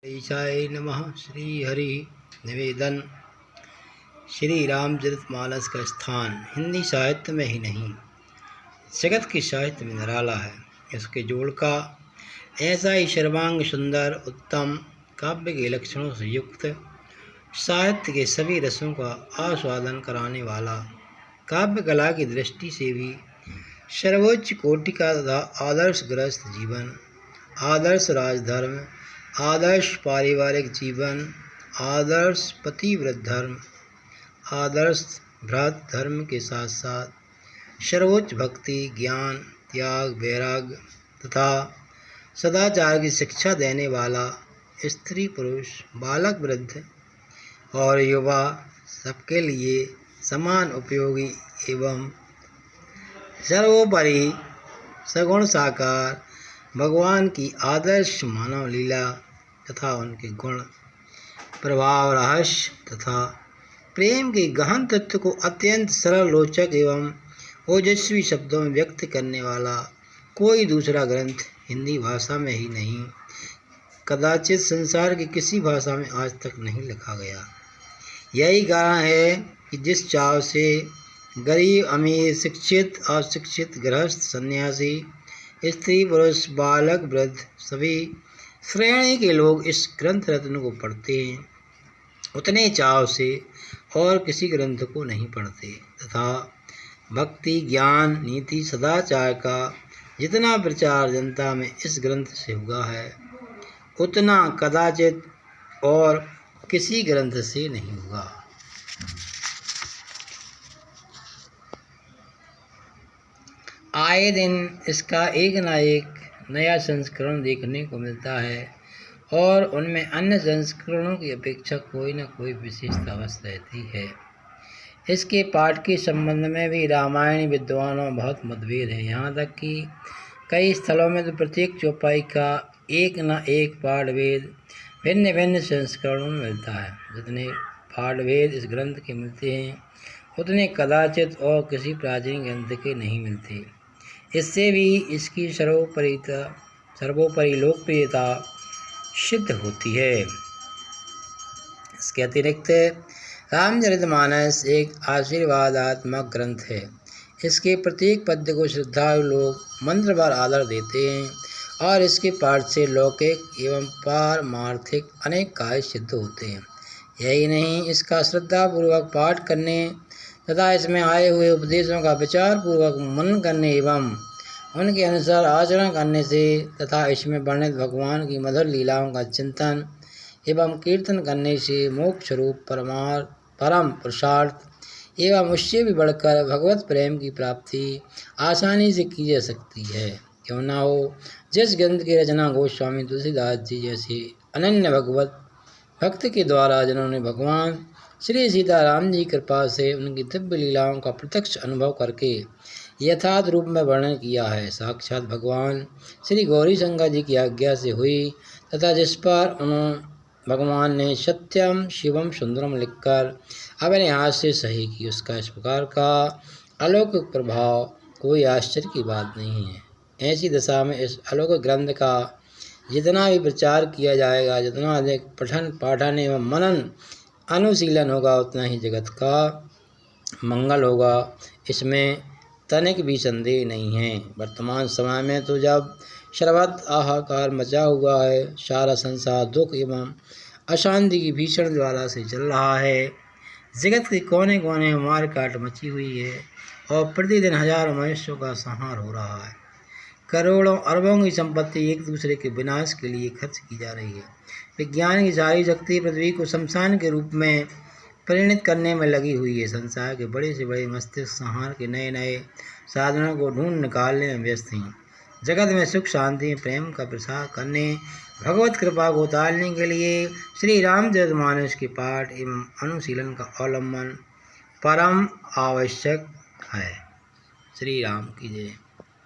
ईशाय नमः। श्री हरि निवेदन। श्री रामचरितमानस का स्थान हिंदी साहित्य में ही नहीं, जगत के साहित्य में निराला है। इसके जोड़ का ऐसा ही सर्वांग सुंदर उत्तम काव्य के लक्षणों से युक्त, साहित्य के सभी रसों का आस्वादन कराने वाला, काव्य कला की दृष्टि से भी सर्वोच्च कोटि का तथा आदर्श गृहस्थ जीवन, आदर्श राजधर्म, आदर्श पारिवारिक जीवन, आदर्श पतिव्रत धर्म, आदर्श भ्रात धर्म के साथ साथ सर्वोच्च भक्ति, ज्ञान, त्याग, वैराग्य तथा सदाचार की शिक्षा देने वाला स्त्री पुरुष, बालक वृद्ध और युवा सबके लिए समान उपयोगी एवं सर्वोपरि सगुण साकार भगवान की आदर्श मानव लीला तथा उनके गुण, प्रभाव, रहस्य तथा प्रेम के गहन तत्व को अत्यंत सरल, रोचक एवं ओजस्वी शब्दों में व्यक्त करने वाला कोई दूसरा ग्रंथ हिंदी भाषा में ही नहीं, कदाचित संसार की किसी भाषा में आज तक नहीं लिखा गया। यही कारण है कि जिस चाव से गरीब, अमीर, शिक्षित, अशिक्षित, गृहस्थ, सन्यासी, स्त्री, पुरुष, बालक, वृद्ध सभी श्रेणी के लोग इस ग्रंथ रत्न को पढ़ते हैं, उतने चाव से और किसी ग्रंथ को नहीं पढ़ते तथा भक्ति, ज्ञान, नीति, सदाचार का जितना प्रचार जनता में इस ग्रंथ से हुआ है, उतना कदाचित और किसी ग्रंथ से नहीं हुआ। आए दिन इसका एक न एक नया संस्करण देखने को मिलता है और उनमें अन्य संस्करणों की अपेक्षा कोई न कोई विशेषता अवश्य रहती है। इसके पाठ के संबंध में भी रामायणी विद्वानों बहुत मतभेद है। यहाँ तक कि कई स्थलों में तो प्रत्येक चौपाई का एक न एक पाठभेद भिन्न भिन्न संस्करणों में मिलता है। जितने पाठभेद इस ग्रंथ के मिलते हैं, उतने कदाचित और किसी प्राचीन ग्रंथ के नहीं मिलते। इससे भी इसकी सर्वोपरि लोकप्रियता सिद्ध होती है। इसके अतिरिक्त रामचरितमानस एक आशीर्वादात्मक ग्रंथ है। इसके प्रत्येक पद्य को श्रद्धालु लोग मंत्रभर आदर देते हैं और इसके पाठ से लौकिक एवं पारमार्थिक अनेक कार्य सिद्ध होते हैं। यही नहीं, इसका श्रद्धापूर्वक पाठ करने तथा इसमें आए हुए उपदेशों का विचारपूर्वक मनन करने एवं उनके अनुसार आचरण करने से तथा इसमें वर्णित भगवान की मधुर लीलाओं का चिंतन एवं कीर्तन करने से मोक्ष रूप परम पुरुषार्थ एवं उससे भी बढ़कर भगवत प्रेम की प्राप्ति आसानी से की जा सकती है। क्यों ना हो, जिस ग्रंथ की रचना गोस्वामी तुलसीदास जी जैसे अनन्य भगवत भक्त के द्वारा जिन्होंने भगवान श्री सीताराम जी कृपा से उनकी दिव्य लीलाओं का प्रत्यक्ष अनुभव करके यथार्थ रूप में वर्णन किया है, साक्षात भगवान श्री गौरी शंकर जी की आज्ञा से हुई तथा जिस पर भगवान ने सत्यम शिवम सुंदरम लिखकर अपने हाथ से सही की, उसका इस प्रकार का अलौकिक प्रभाव कोई आश्चर्य की बात नहीं है। ऐसी दशा में इस अलौकिक ग्रंथ का जितना भी प्रचार किया जाएगा, जितना अधिक पठन पाठन एवं मनन अनुशीलन होगा, उतना ही जगत का मंगल होगा। इसमें तनिक भी संदेह नहीं है। वर्तमान समय में तो जब सर्वत्र हाहाकार मचा हुआ है, सारा संसार दुख एवं अशांति की भीषण ज्वाला से जल रहा है, जगत के कोने कोने में मार काट मची हुई है और प्रतिदिन हजारों मनुष्यों का संहार हो रहा है। करोड़ों अरबों की संपत्ति एक दूसरे के विनाश के लिए खर्च की जा रही है। विज्ञान की सारी शक्ति पृथ्वी को शमशान के रूप में परिणत करने में लगी हुई है। संसार के बड़े से बड़े मस्तिष्क संहार के नए नए साधनों को ढूंढ निकालने में व्यस्त हैं। जगत में सुख, शांति, प्रेम का प्रसार करने, भगवत कृपा को उतारने के लिए श्री रामचरितमानस के पाठ एवं अनुशीलन का अवलंबन परम आवश्यक है। श्री राम की जय।